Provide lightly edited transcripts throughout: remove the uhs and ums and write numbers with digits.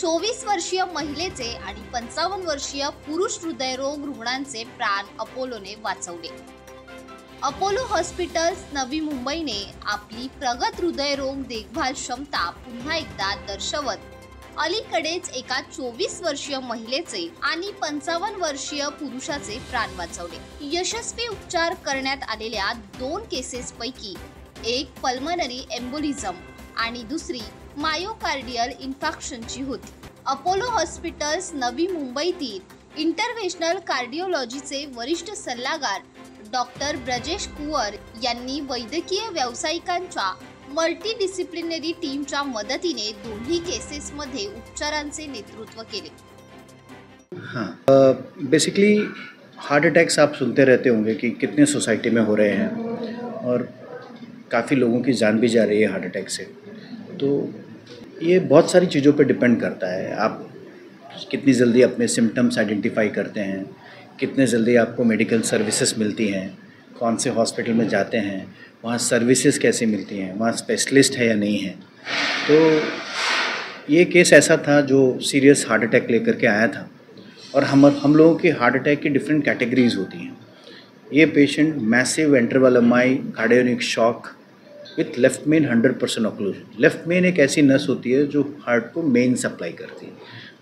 24 वर्षीय महिलेचे आणि 55 वर्षीय पुरुष हृदयरोग रुग्णांचे प्राण अपोलोने वाचवले। अपोलो हॉस्पिटल्स नवी मुंबईने आपली प्रगत हृदयरोग देखभाल क्षमता पुन्हा एकदा दर्शवत अलीकडेच एका 24 वर्षीय महिलेचे आणि 55 वर्षीय पुरुषाचे प्राण वाचवले। यशस्वी उपचार करण्यात आलेल्या 2 केसेस पैकी एक पल्मनरी एम्बोलिझम आणि दुसरी मायोकार्डियल इन्फेक्शनची होती। अपोलो हॉस्पिटल्स नवी मुंबईतील इंटरव्हेन्शनल कार्डिओलॉजीचे वरिष्ठ सल्लागार डॉक्टर ब्रजेश कुवर यांनी वैद्यकीय व्यावसायिकांच्या मल्टीडिसिप्लिनरी टीमच्या मदतीने दोन्ही केसेसमध्ये उपचारांचे नेतृत्व केले। बेसिकली हार्ट अटैक्स आप सुनते रहते होंगे कि कितने सोसाइटी में हो रहे हैं और काफ़ी लोगों की जान भी जा रही है हार्ट अटैक से। तो ये बहुत सारी चीज़ों पे डिपेंड करता है, आप कितनी जल्दी अपने सिम्टम्स आइडेंटिफाई करते हैं, कितने जल्दी आपको मेडिकल सर्विसेज मिलती हैं, कौन से हॉस्पिटल में जाते हैं, वहाँ सर्विसेज कैसे मिलती हैं, वहाँ स्पेशलिस्ट है या नहीं है। तो ये केस ऐसा था जो सीरियस हार्ट अटैक लेकर के आया था और हम लोगों की हार्ट अटैक की डिफरेंट कैटेगरीज होती हैं। ये patient massive ventricular MI cardiogenic shock with left main 100% occlusion. Left main एक ऐसी नस होती है जो हार्ट को मेन सप्लाई करती है।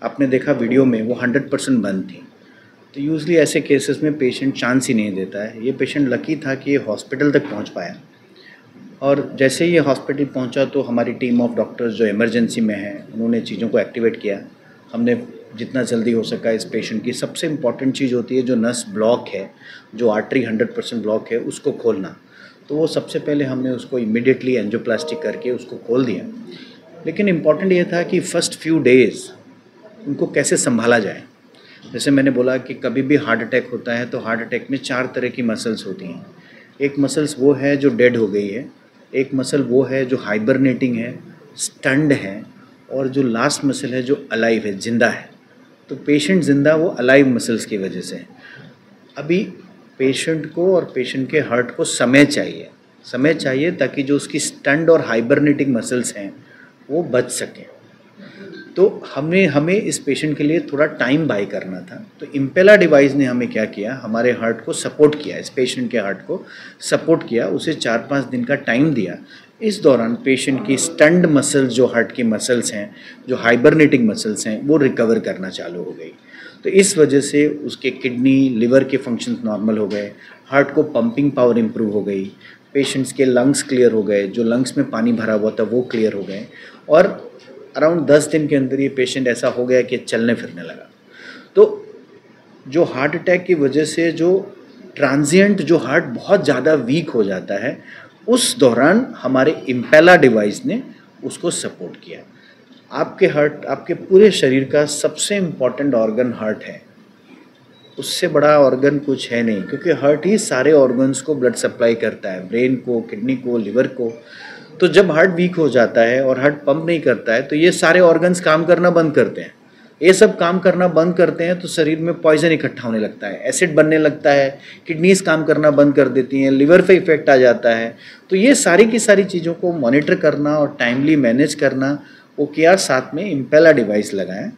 आपने देखा वीडियो में वो 100% बंद थी। तो यूजली ऐसे केसेस में पेशेंट चांस ही नहीं देता है। ये पेशेंट लकी था कि ये हॉस्पिटल तक पहुंच पाया और जैसे ही ये हॉस्पिटल पहुंचा तो हमारी टीम ऑफ डॉक्टर्स जो इमरजेंसी में है उन्होंने चीज़ों को एक्टिवेट किया। हमने जितना जल्दी हो सका इस पेशेंट की, सबसे इम्पॉर्टेंट चीज़ होती है जो नस ब्लॉक है, जो आर्टरी 100% ब्लॉक है, उसको खोलना। तो वो सबसे पहले हमने उसको इमीडिएटली एंजियोप्लास्टी करके उसको खोल दिया। लेकिन इम्पॉर्टेंट ये था कि फ़र्स्ट फ्यू डेज़ उनको कैसे संभाला जाए। जैसे मैंने बोला कि कभी भी हार्ट अटैक होता है तो हार्ट अटैक में 4 तरह की मसल्स होती हैं। एक मसल्स वो है जो डेड हो गई है, एक मसल वो है जो हाइबरनेटिंग है, स्टन्ड है, और जो लास्ट मसल है जो अलाइव है, जिंदा है। तो पेशेंट जिंदा वो अलाइव मसल्स की वजह से। अभी पेशेंट को और पेशेंट के हार्ट को समय चाहिए ताकि जो उसकी स्टन्ड और हाइबरनेटिंग मसल्स हैं वो बच सकें। तो हमें इस पेशेंट के लिए थोड़ा टाइम बाय करना था। तो इम्पेला डिवाइस ने हमें क्या किया, हमारे हार्ट को सपोर्ट किया, इस पेशेंट के हार्ट को सपोर्ट किया, उसे 4-5 दिन का टाइम दिया। इस दौरान पेशेंट की स्टन्ड मसल्स, जो हार्ट की मसल्स हैं, जो हाइबरनेटिंग मसल्स हैं, वो रिकवर करना चालू हो गई। तो इस वजह से उसके किडनी, लिवर के फंक्शंस नॉर्मल हो गए, हार्ट को पंपिंग पावर इम्प्रूव हो गई, पेशेंट्स के लंग्स क्लियर हो गए, जो लंग्स में पानी भरा हुआ था वो क्लियर हो गए, और अराउंड 10 दिन के अंदर ये पेशेंट ऐसा हो गया कि चलने फिरने लगा। तो जो हार्ट अटैक की वजह से जो ट्रांजिएंट जो हार्ट बहुत ज़्यादा वीक हो जाता है, उस दौरान हमारे इम्पेला डिवाइस ने उसको सपोर्ट किया। आपके हार्ट, आपके पूरे शरीर का सबसे इम्पॉर्टेंट ऑर्गन हार्ट है, उससे बड़ा ऑर्गन कुछ है नहीं, क्योंकि हार्ट ही सारे ऑर्गन्स को ब्लड सप्लाई करता है, ब्रेन को, किडनी को, लिवर को। तो जब हार्ट वीक हो जाता है और हार्ट पंप नहीं करता है तो ये सारे ऑर्गन्स काम करना बंद करते हैं। ये सब काम करना बंद करते हैं तो शरीर में पॉइजन इकट्ठा होने लगता है, एसिड बनने लगता है, किडनीज काम करना बंद कर देती हैं, लिवर पे इफेक्ट आ जाता है। तो ये सारी की सारी चीज़ों को मॉनिटर करना और टाइमली मैनेज करना वो किया, साथ में इम्पेला डिवाइस लगाएं।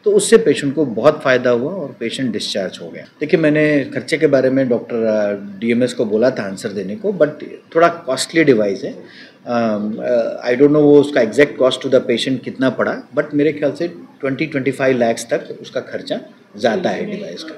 तो उससे पेशेंट को बहुत फ़ायदा हुआ और पेशेंट डिस्चार्ज हो गया। देखिए, मैंने खर्चे के बारे में डॉक्टर डीएमएस को बोला था आंसर देने को, बट थोड़ा कॉस्टली डिवाइस है। आई डोंट नो वो उसका exact cost to the patient कितना पड़ा, बट मेरे ख्याल से 20-25 लाख तक उसका खर्चा ज़्यादा है डिवाइस का।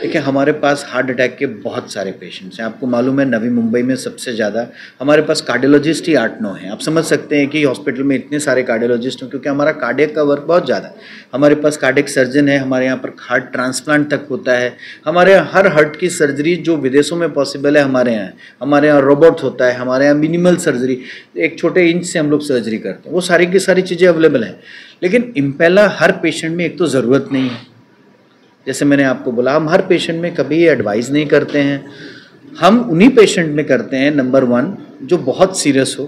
देखिए, हमारे पास हार्ट अटैक के बहुत सारे पेशेंट्स हैं। आपको मालूम है नवी मुंबई में सबसे ज़्यादा हमारे पास कार्डियोलॉजिस्ट ही 8-9 हैं। आप समझ सकते हैं कि हॉस्पिटल में इतने सारे कार्डियोलॉजिस्ट हैं, क्योंकि हमारा कार्डियक का वर्क बहुत ज़्यादा है। हमारे पास कार्डियक सर्जन है, हमारे यहाँ पर हार्ट ट्रांसप्लांट तक होता है। हमारे यहाँ हर हार्ट की सर्जरी जो विदेशों में पॉसिबल है हमारे यहाँ है। हमारे यहाँ रोबोट होता है, हमारे यहाँ मिनिमल सर्जरी, एक छोटे इंच से हम लोग सर्जरी करते हैं। वो सारी की सारी चीज़ें अवेलेबल हैं। लेकिन इम्पेला हर पेशेंट में एक तो ज़रूरत नहीं है। जैसे मैंने आपको बोला, हम हर पेशेंट में कभी एडवाइस नहीं करते हैं। हम उन्हीं पेशेंट में करते हैं, नंबर 1, जो बहुत सीरियस हो।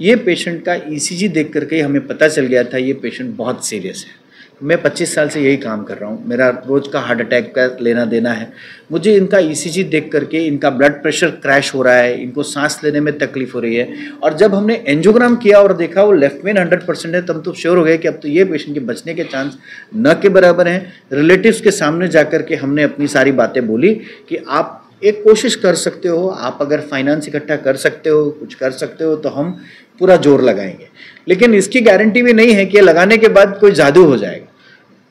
ये पेशेंट का ईसीजी देख करके हमें पता चल गया था ये पेशेंट बहुत सीरियस है। मैं 25 साल से यही काम कर रहा हूँ, मेरा रोज का हार्ट अटैक का लेना देना है। मुझे इनका ईसीजी देख करके इनका ब्लड प्रेशर क्रैश हो रहा है, इनको सांस लेने में तकलीफ हो रही है, और जब हमने एंजियोग्राम किया और देखा वो लेफ्ट वेन 100% है, तब तो श्योर हो गए कि अब तो ये पेशेंट के बचने के चांस न के बराबर हैं। रिलेटिव्स के सामने जाकर के हमने अपनी सारी बातें बोली कि आप एक कोशिश कर सकते हो, आप अगर फाइनेंस इकट्ठा कर सकते हो, कुछ कर सकते हो तो हम पूरा जोर लगाएंगे, लेकिन इसकी गारंटी भी नहीं है कि लगाने के बाद कोई जादू हो जाएगा।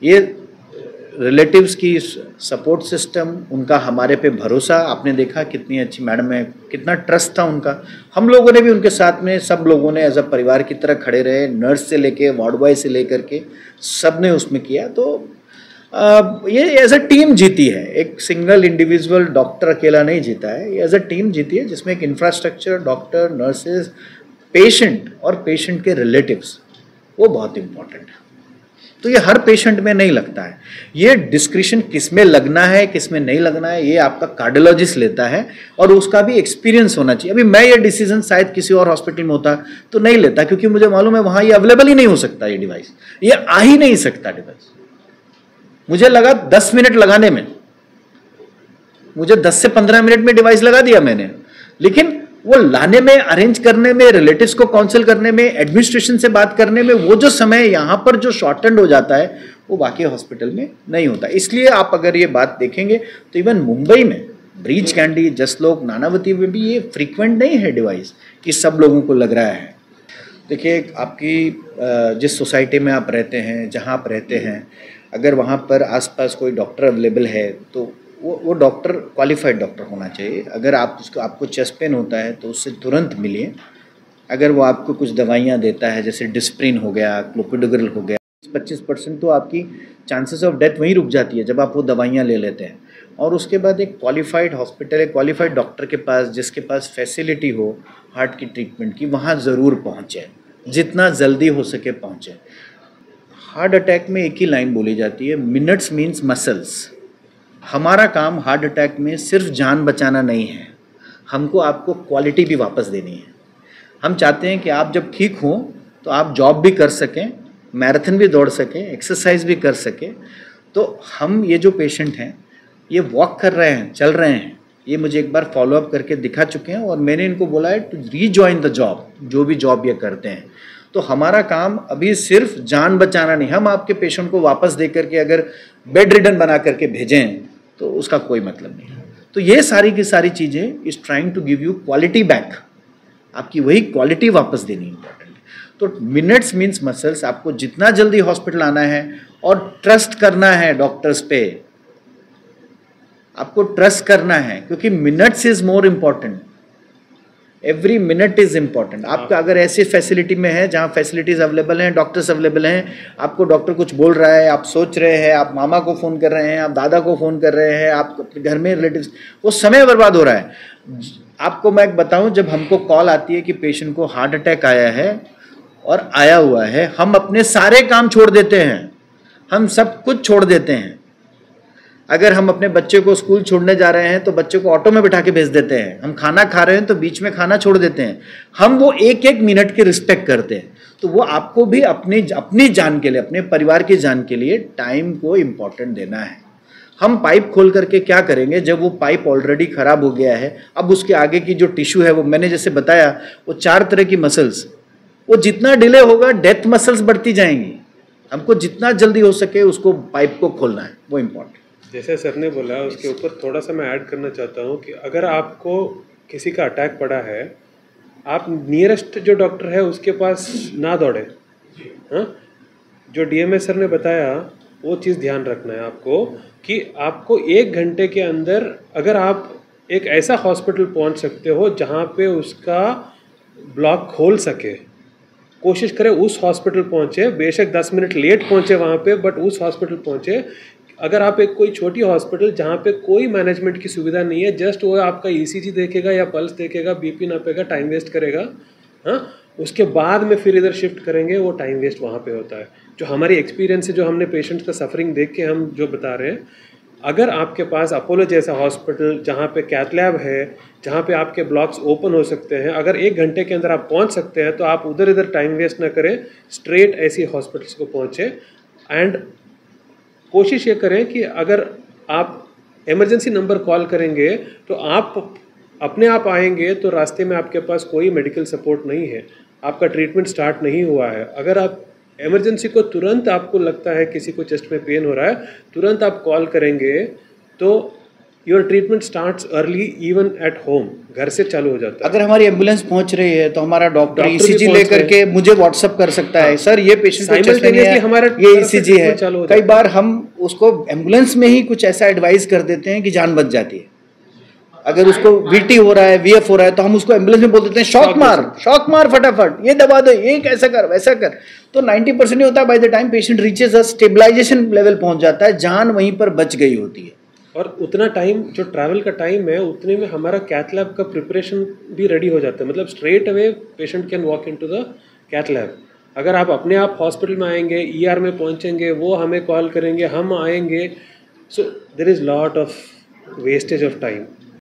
ये रिलेटिव्स की सपोर्ट सिस्टम, उनका हमारे पे भरोसा, आपने देखा कितनी अच्छी मैडम है, कितना ट्रस्ट था उनका। हम लोगों ने भी उनके साथ में, सब लोगों ने एज अ परिवार की तरह खड़े रहे, नर्स से लेके वार्ड बॉय से लेकर के सब ने उसमें किया। तो ये एज अ टीम जीती है, एक सिंगल इंडिविजुअल डॉक्टर अकेला नहीं जीता है, ये एज अ टीम जीती है, जिसमें एक इंफ्रास्ट्रक्चर, डॉक्टर, नर्सेज, पेशेंट और पेशेंट के रिलेटिव्स, वो बहुत इंपॉर्टेंट है। तो ये हर पेशेंट में नहीं लगता है, ये डिस्क्रिशन किस में लगना है किस में नहीं लगना है ये आपका कार्डियोलॉजिस्ट लेता है, और उसका भी एक्सपीरियंस होना चाहिए। अभी मैं ये डिसीजन शायद किसी और हॉस्पिटल में होता तो नहीं लेता, क्योंकि मुझे मालूम है वहां ये अवेलेबल ही नहीं हो सकता, ये डिवाइस ये आ ही नहीं सकता डिवाइस। मुझे लगा 10 मिनट लगाने में, मुझे 10 से 15 मिनट में डिवाइस लगा दिया मैंने, लेकिन वो लाने में, अरेंज करने में, रिलेटिव्स को काउंसिल करने में, एडमिनिस्ट्रेशन से बात करने में, वो जो समय यहाँ पर जो शॉर्टेंड हो जाता है वो बाकी हॉस्पिटल में नहीं होता। इसलिए आप अगर ये बात देखेंगे तो इवन मुंबई में ब्रीच कैंडी, जसलोक, नानावती में भी ये फ्रीक्वेंट नहीं है डिवाइस कि सब लोगों को लग रहा है। देखिए, आपकी जिस सोसाइटी में आप रहते हैं, जहाँ आप रहते हैं, अगर वहाँ पर आसपास कोई डॉक्टर अवेलेबल है तो वो डॉक्टर क्वालिफाइड डॉक्टर होना चाहिए। अगर आपको चेस्ट पेन होता है तो उससे तुरंत मिलिए। अगर वो आपको कुछ दवाइयाँ देता है, जैसे डिस्प्रिन हो गया, क्लोपिडोग्रिल हो गया, 25% तो आपकी चांसेस ऑफ डेथ वहीं रुक जाती है जब आप वो दवाइयाँ ले लेते हैं। और उसके बाद एक क्वालिफाइड हॉस्पिटल, एक क्वालिफाइड डॉक्टर के पास, जिसके पास फैसिलिटी हो हार्ट की ट्रीटमेंट की, वहाँ ज़रूर पहुँचे, जितना जल्दी हो सके पहुँचे। हार्ट अटैक में एक ही लाइन बोली जाती है, मिनट्स मीन्स मसल्स। हमारा काम हार्ट अटैक में सिर्फ जान बचाना नहीं है, हमको आपको क्वालिटी भी वापस देनी है। हम चाहते हैं कि आप जब ठीक हों तो आप जॉब भी कर सकें, मैराथन भी दौड़ सकें, एक्सरसाइज भी कर सकें। तो हम ये जो पेशेंट हैं, ये वॉक कर रहे हैं, चल रहे हैं, ये मुझे एक बार फॉलोअप करके दिखा चुके हैं, और मैंने इनको बोला है टू रीजॉइन द जॉब, जो भी जॉब ये करते हैं। तो हमारा काम अभी सिर्फ जान बचाना नहीं, हम आपके पेशेंट को वापस दे करके अगर बेड रिडन बना करके भेजें तो उसका कोई मतलब नहीं है। तो ये सारी की सारी चीज़ें is trying to give you quality back, आपकी वही क्वालिटी वापस देनी इंपॉर्टेंट है। तो मिनट्स मीन्स मसल्स, आपको जितना जल्दी हॉस्पिटल आना है और ट्रस्ट करना है डॉक्टर्स पे, आपको ट्रस्ट करना है, क्योंकि minutes is more important, every minute is important. आपका अगर ऐसी फैसिलिटी में है जहाँ फैसिलिटीज अवेलेबल हैं, डॉक्टर्स अवेलेबल हैं, आपको डॉक्टर कुछ बोल रहा है, आप सोच रहे हैं, आप मामा को फ़ोन कर रहे हैं, आप दादा को फ़ोन कर रहे हैं, आप अपने घर में रिलेटिव्स, वो समय बर्बाद हो रहा है। आपको मैं बताऊं, जब हमको कॉल आती है कि पेशेंट को हार्ट अटैक आया है और आया हुआ है, हम अपने सारे काम छोड़ देते हैं, हम सब कुछ छोड़ देते हैं। अगर हम अपने बच्चे को स्कूल छोड़ने जा रहे हैं तो बच्चे को ऑटो में बिठा के भेज देते हैं, हम खाना खा रहे हैं तो बीच में खाना छोड़ देते हैं, हम वो एक एक मिनट की रिस्पेक्ट करते हैं। तो वो आपको भी अपनी जान के लिए, अपने परिवार की जान के लिए टाइम को इम्पोर्टेंट देना है। हम पाइप खोल करके क्या करेंगे जब वो पाइप ऑलरेडी खराब हो गया है, अब उसके आगे की जो टिश्यू है, वो मैंने जैसे बताया, वो 4 तरह की मसल्स, वो जितना डिले होगा डेथ मसल्स बढ़ती जाएंगी। हमको जितना जल्दी हो सके उसको पाइप को खोलना है, वो इम्पोर्टेंट। जैसे सर ने बोला उसके ऊपर थोड़ा सा मैं ऐड करना चाहता हूँ कि अगर आपको किसी का अटैक पड़ा है, आप नियरेस्ट जो डॉक्टर है उसके पास ना दौड़े। हाँ, जो डीएमएस सर ने बताया वो चीज़ ध्यान रखना है आपको कि आपको 1 घंटे के अंदर अगर आप एक ऐसा हॉस्पिटल पहुंच सकते हो जहां पे उसका ब्लॉक खोल सके, कोशिश करें उस हॉस्पिटल पहुंचे। बेशक 10 मिनट लेट पहुंचे वहां पे, बट उस हॉस्पिटल पहुंचे। अगर आप एक कोई छोटी हॉस्पिटल जहाँ पे कोई मैनेजमेंट की सुविधा नहीं है, जस्ट वो आपका ईसीजी देखेगा या पल्स देखेगा, बीपी नापेगा, टाइम वेस्ट करेगा, हाँ, उसके बाद में फिर इधर शिफ्ट करेंगे, वो टाइम वेस्ट वहाँ पे होता है। जो हमारी एक्सपीरियंस है, जो हमने पेशेंट्स का सफरिंग देख के हम जो बता रहे हैं, अगर आपके पास अपोलो जैसा हॉस्पिटल जहाँ पे कैथ लैब है, जहाँ पे आपके ब्लॉक्स ओपन हो सकते हैं, अगर 1 घंटे के अंदर आप पहुँच सकते हैं तो आप उधर इधर टाइम वेस्ट ना करें, स्ट्रेट ऐसी हॉस्पिटल्स को पहुँचे। एंड कोशिश ये करें कि अगर आप इमरजेंसी नंबर कॉल करेंगे तो आप अपने आप आएंगे तो रास्ते में आपके पास कोई मेडिकल सपोर्ट नहीं है, आपका ट्रीटमेंट स्टार्ट नहीं हुआ है। अगर आप इमरजेंसी को तुरंत आपको लगता है किसी को चेस्ट में पेन हो रहा है, तुरंत आप कॉल करेंगे तो your treatment starts early even at home, घर से चालू हो जाता है। अगर हमारी एम्बुलेंस पहुंच रही है तो हमारा डॉक्टर डॉक्टर भी ईसीजी पहुंच लेकर रहे के मुझे व्हाट्सअप कर सकता है, सर ये पेशेंट को चेस्ट में Simultaneously है, हमारा ये तरफ से ईसीजी है। treatment चालू हो कई जाता है। बार हम उसको एम्बुलेंस में ही कुछ ऐसा एडवाइस कर देते हैं कि जान बच जाती है। अगर उसको वीटी हो रहा है, वीएफ हो रहा है, तो हम उसको एम्बुलेंस में बोल देते हैं शॉक मार फटाफट, ये दबा दो, ये कैसा कर वैसा कर। तो 90% नहीं होता, by the time patient reaches a stabilisation level पहुंच जाता है, जान वहीं पर बच गई होती है। और उतना टाइम जो ट्रैवल का टाइम है उतने में हमारा कैथ लैब का प्रिपरेशन भी रेडी हो जाता है, मतलब straight away patient can walk into the cath lab. अगर आप अपने आप हॉस्पिटल में आएंगे, ईआर में पहुंचेंगे, वो हमें कॉल करेंगे, हम आएंगे, so there is lot of wastage of time.